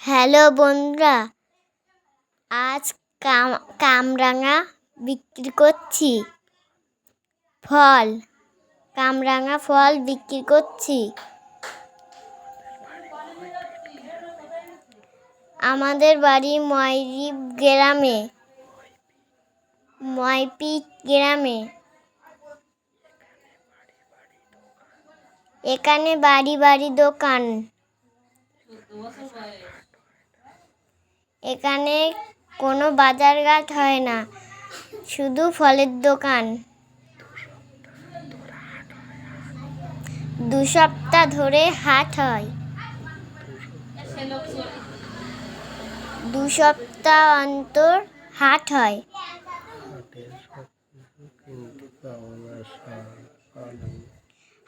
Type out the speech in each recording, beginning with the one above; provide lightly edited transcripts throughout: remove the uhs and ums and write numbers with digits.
Hello বন্ধুরা, আজ কামরাঙা বিক্রি করছি। কামরাঙা ফল বিক্রি করছি। আমাদের বাড়ি ময়পিট গ্রামে। এখানে বাড়ি বাড়ি দোকান। এখানে কোনো বাজারঘাট হয় না, শুধু ফলের দোকান। 2 সপ্তাহ ধরে হাট হয়। 2 সপ্তাহ অন্তর হাট হয়।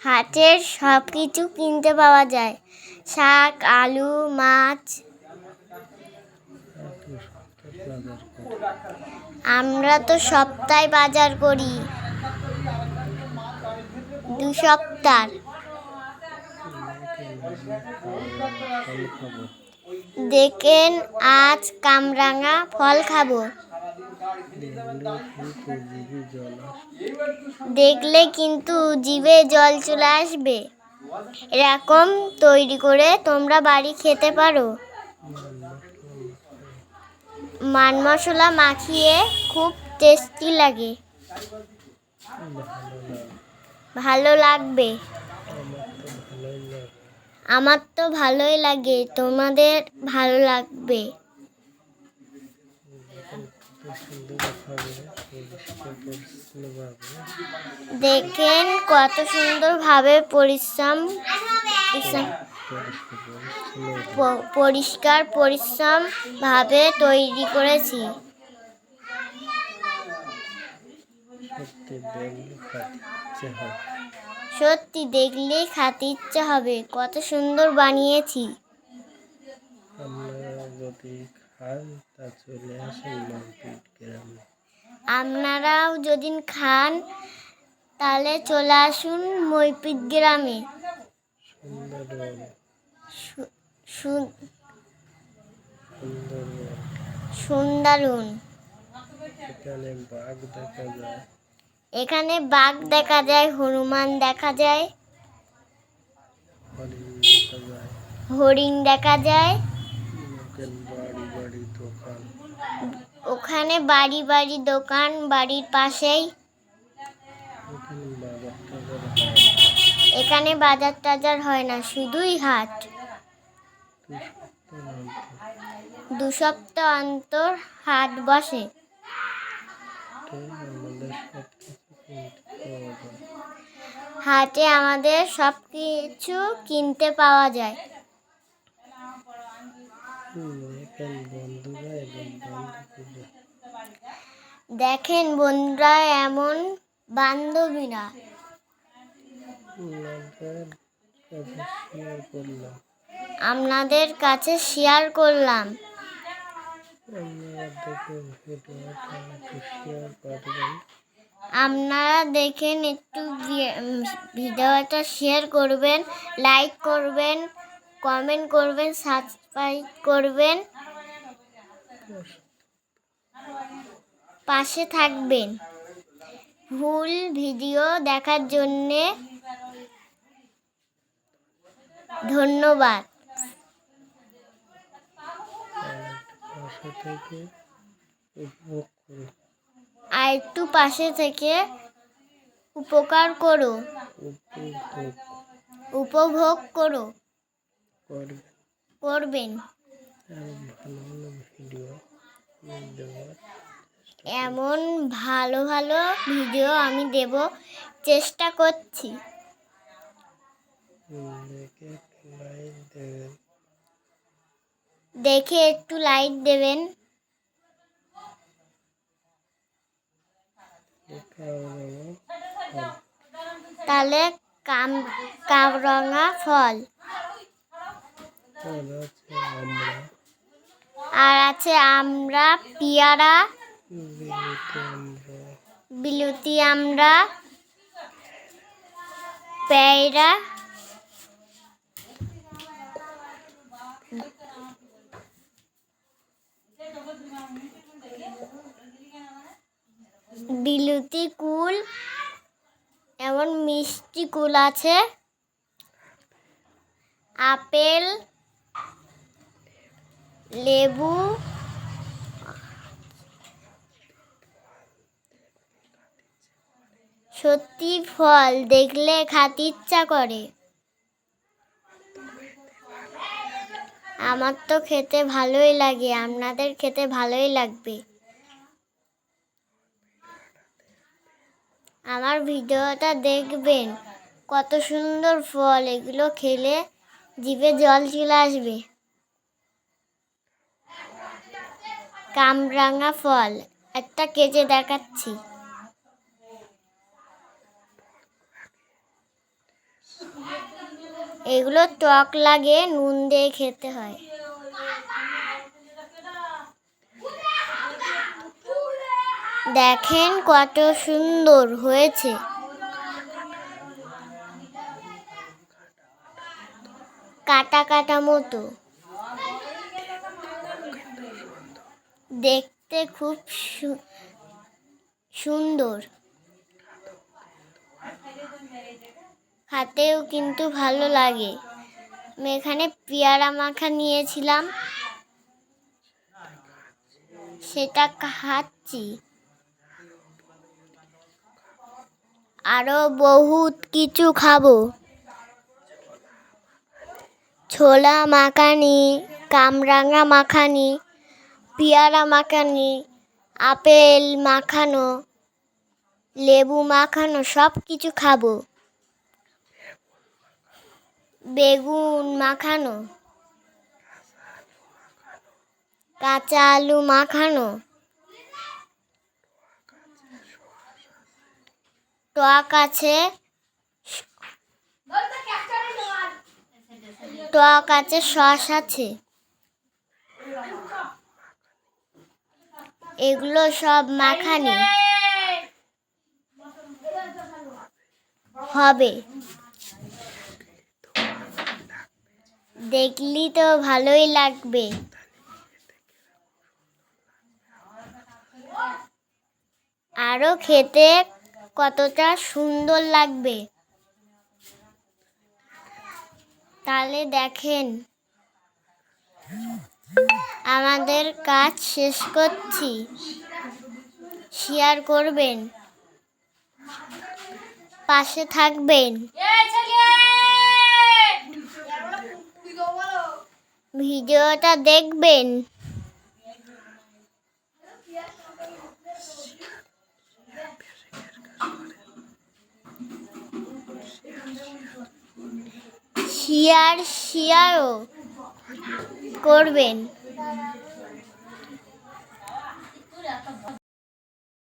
হাটের সব কিছু কিনতে পাওয়া যায়, শাক, আলু, মাছ। আমরা তো সপ্তাহে বাজার করি। 2 সপ্তাহ। দেখেন, আজ কামরাঙা ফল খাবো। দেখলে কিন্তু জিভে জল চলে আসবে। এরকম তৈরি করে তোমরা বাড়ি খেতে পারো। মান মশলা মাখিয়ে খুব টেস্টি লাগে। ভালো লাগবে। আমার তো ভালোই লাগে, তোমাদের ভালো লাগবে। দেখেন কত সুন্দরভাবে পরিষ্কার পরিচ্ছন্ন ভাবে তৈরি করেছি। সত্যি দেখলেই খেতে ইচ্ছে হবে, কত সুন্দর বানিয়েছি। আপনারাও যদি খান তাহলে চলে আসুন ময়পিট গ্রামে। সুন্দরবন। এখানে বাঘ দেখা যায়, হনুমান দেখা যায়, হরিণ দেখা যায়। ওখানে বাড়ি বাড়ি দোকান, বাড়ির পাশেই। এখানে বাজার টাজার হয় না, শুধুই হাট। 2 সপ্তাহ অন্তর হাট বসে। হাটে আমাদের সব কিছু কিনতে পাওয়া যায়। দেখেন বন্ধুরা, এমন বান্ধবীরা। আপনাদের কাছে শেয়ার করলাম। আপনারা দেখেন, একটু ভিডিওটা শেয়ার করবেন, লাইক করবেন, কমেন্ট করবেন, সাবস্ক্রাইব করবেন, পাশে থাকবেন। ফুল ভিডিও দেখার জন্যে ধন্যবাদ। আর একটু পাশে থেকে উপভোগ করবেন। এমন ভালো ভালো ভিডিও আমি দেব চেষ্টা করছি। দেখে একটু লাইক দেবেন। তাহলে কামরাঙা ফল আর আছে আমরা, পেয়ারা, বিলতি আমরা, পেয়ারা, মালতী কুল, এমন মিষ্টি কুল আছে, আপেল, লেবু, সত্যি ফল দেখলে খেতে ইচ্ছা করে। আমার তো খেতে ভালোই লাগে, আপনাদের খেতে ভালোই লাগবে। আমার ভিডিওটা দেখবেন, কত সুন্দর ফল, এগুলো খেলে জিভে জল চলে আসবে। কামরাঙা ফল, একটা কেটে দেখাচ্ছি। এগুলো টক লাগে, নুন দিয়ে খেতে হয়। দেখেন কত সুন্দর হয়েছে। কাটা কাটা মতো, দেখতে খুব সুন্দর, খেতেও কিন্তু ভালো লাগে। আমি এখানে পেয়ারা মাখা নিয়েছিলাম, সেটা খাচ্ছি। আরো বহুত কিছু খাবো। ছোলা মাখানি, কামরাঙা মাখানি, পেয়ারা মাখানি, আপেল মাখানো, লেবু মাখানো, সব কিছু খাবো। বেগুন মাখানো, কাঁচা আলু মাখানো, টক আছে, সস আছে, এগুলো সব মাখানি হবে। দেখলি তো ভালোই লাগবে। আরো খেতে কতটা সুন্দর লাগবে। তাহলে দেখেন, আমাদের কাজ শেষ করছি। শেয়ার করবেন, পাশে থাকবেন, ভিডিওটা দেখবেন। শেয়ারও করবেন।